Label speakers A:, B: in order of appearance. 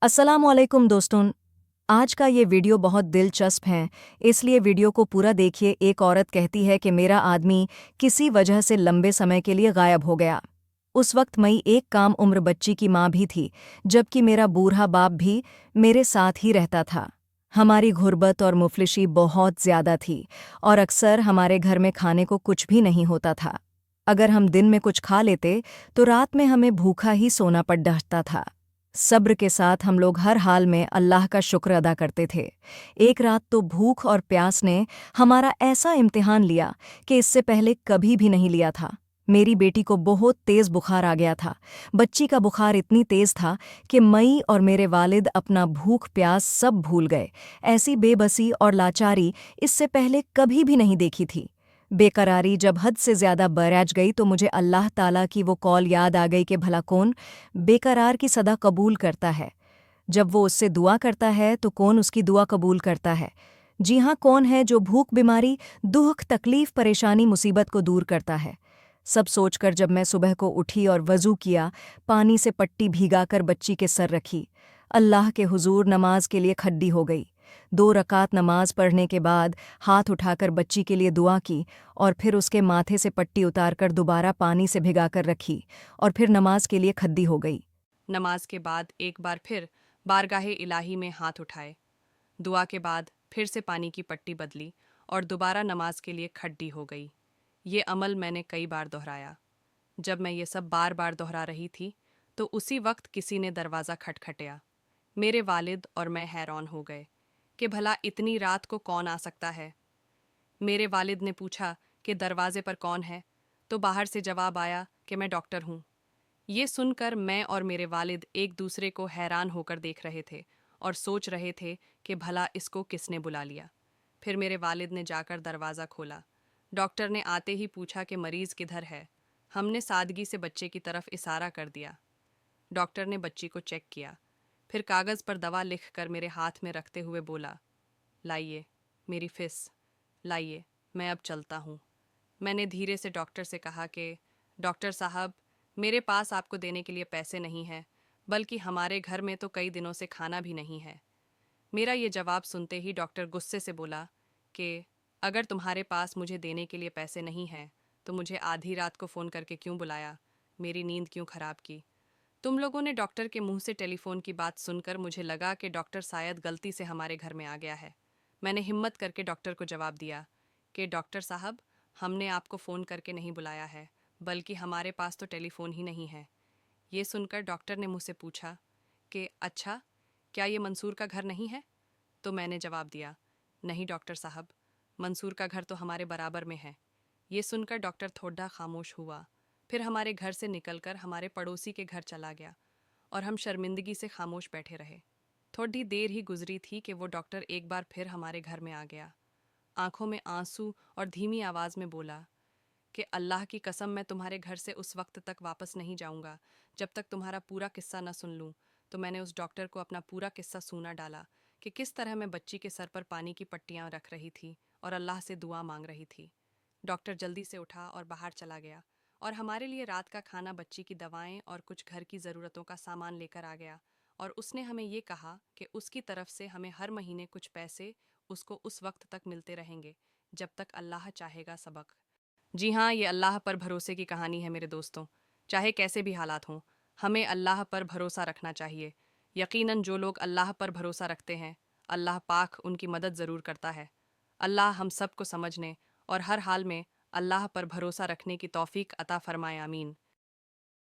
A: अस्सलामुअलैकुम दोस्तों। आज का ये वीडियो बहुत दिलचस्प है, इसलिए वीडियो को पूरा देखिए। एक औरत कहती है कि मेरा आदमी किसी वजह से लंबे समय के लिए गायब हो गया। उस वक्त मैं एक काम उम्र बच्ची की माँ भी थी, जबकि मेरा बूढ़ा बाप भी मेरे साथ ही रहता था। हमारी गुर्बत और मुफलिसी बहुत ज़्यादा थी और अक्सर हमारे घर में खाने को कुछ भी नहीं होता था। अगर हम दिन में कुछ खा लेते तो रात में हमें भूखा ही सोना पड़ जाता था। सब्र के साथ हम लोग हर हाल में अल्लाह का शुक्र अदा करते थे। एक रात तो भूख और प्यास ने हमारा ऐसा इम्तिहान लिया कि इससे पहले कभी भी नहीं लिया था। मेरी बेटी को बहुत तेज बुखार आ गया था। बच्ची का बुखार इतनी तेज था कि मई और मेरे वालिद अपना भूख प्यास सब भूल गए। ऐसी बेबसी और लाचारी इससे पहले कभी भी नहीं देखी थी। बेकरारी जब हद से ज़्यादा बरैज गई तो मुझे अल्लाह ताला की वो कॉल याद आ गई कि भला कौन बेकरार की सदा कबूल करता है। जब वो उससे दुआ करता है तो कौन उसकी दुआ कबूल करता है। जी हाँ, कौन है जो भूख बीमारी दुख तकलीफ परेशानी मुसीबत को दूर करता है। सब सोचकर जब मैं सुबह को उठी और वज़ू किया, पानी से पट्टी भीगाकर बच्ची के सर रखी, अल्लाह के हुजूर नमाज के लिए खड्डी हो गई। 2 रकात नमाज पढ़ने के बाद हाथ उठाकर बच्ची के लिए दुआ की और फिर उसके माथे से पट्टी उतारकर दोबारा पानी से भिगाकर रखी और फिर नमाज के लिए खड्डी हो गई।
B: नमाज के बाद एक बार फिर बारगाहे इलाही में हाथ उठाए, दुआ के बाद फिर से पानी की पट्टी बदली और दोबारा नमाज के लिए खड्डी हो गई। ये अमल मैंने कई बार दोहराया। जब मैं ये सब बार बार दोहरा रही थी तो उसी वक्त किसी ने दरवाज़ा खटखटाया। मेरे वालिद और मैं हैरान हो गए कि भला इतनी रात को कौन आ सकता है। मेरे वालिद ने पूछा कि दरवाजे पर कौन है, तो बाहर से जवाब आया कि मैं डॉक्टर हूँ। ये सुनकर मैं और मेरे वालिद एक दूसरे को हैरान होकर देख रहे थे और सोच रहे थे कि भला इसको किसने बुला लिया। फिर मेरे वालिद ने जाकर दरवाज़ा खोला। डॉक्टर ने आते ही पूछा कि मरीज़ किधर है। हमने सादगी से बच्चे की तरफ इशारा कर दिया। डॉक्टर ने बच्ची को चेक किया, फिर कागज़ पर दवा लिखकर मेरे हाथ में रखते हुए बोला, लाइए मेरी फीस, लाइए, मैं अब चलता हूँ। मैंने धीरे से डॉक्टर से कहा कि डॉक्टर साहब, मेरे पास आपको देने के लिए पैसे नहीं हैं, बल्कि हमारे घर में तो कई दिनों से खाना भी नहीं है। मेरा ये जवाब सुनते ही डॉक्टर गुस्से से बोला कि अगर तुम्हारे पास मुझे देने के लिए पैसे नहीं हैं तो मुझे आधी रात को फ़ोन करके क्यों बुलाया, मेरी नींद क्यों ख़राब की। तुम लोगों ने डॉक्टर के मुंह से टेलीफोन की बात सुनकर मुझे लगा कि डॉक्टर शायद गलती से हमारे घर में आ गया है। मैंने हिम्मत करके डॉक्टर को जवाब दिया कि डॉक्टर साहब, हमने आपको फ़ोन करके नहीं बुलाया है, बल्कि हमारे पास तो टेलीफोन ही नहीं है। ये सुनकर डॉक्टर ने मुझसे पूछा कि अच्छा, क्या ये मंसूर का घर नहीं है? तो मैंने जवाब दिया, नहीं डॉक्टर साहब, मंसूर का घर तो हमारे बराबर में है। ये सुनकर डॉक्टर थोड़ा खामोश हुआ, फिर हमारे घर से निकलकर हमारे पड़ोसी के घर चला गया और हम शर्मिंदगी से खामोश बैठे रहे। थोड़ी देर ही गुजरी थी कि वो डॉक्टर एक बार फिर हमारे घर में आ गया। आंखों में आंसू और धीमी आवाज़ में बोला कि अल्लाह की कसम, मैं तुम्हारे घर से उस वक्त तक वापस नहीं जाऊंगा जब तक तुम्हारा पूरा किस्सा न सुन लूं। तो मैंने उस डॉक्टर को अपना पूरा किस्सा सुना डाला कि किस तरह मैं बच्ची के सर पर पानी की पट्टियां रख रही थी और अल्लाह से दुआ मांग रही थी। डॉक्टर जल्दी से उठा और बाहर चला गया और हमारे लिए रात का खाना, बच्ची की दवाएं और कुछ घर की ज़रूरतों का सामान लेकर आ गया। और उसने हमें ये कहा कि उसकी तरफ से हमें हर महीने कुछ पैसे उसको उस वक्त तक मिलते रहेंगे जब तक अल्लाह चाहेगा सबक। जी हाँ, ये अल्लाह पर भरोसे की कहानी है मेरे दोस्तों। चाहे कैसे भी हालात हों, हमें अल्लाह पर भरोसा रखना चाहिए। यकीनन जो लोग अल्लाह पर भरोसा रखते हैं, अल्लाह पाक उनकी मदद ज़रूर करता है। अल्लाह हम सब को समझने और हर हाल में अल्लाह पर भरोसा रखने की तौफीक अता फरमाए, आमीन।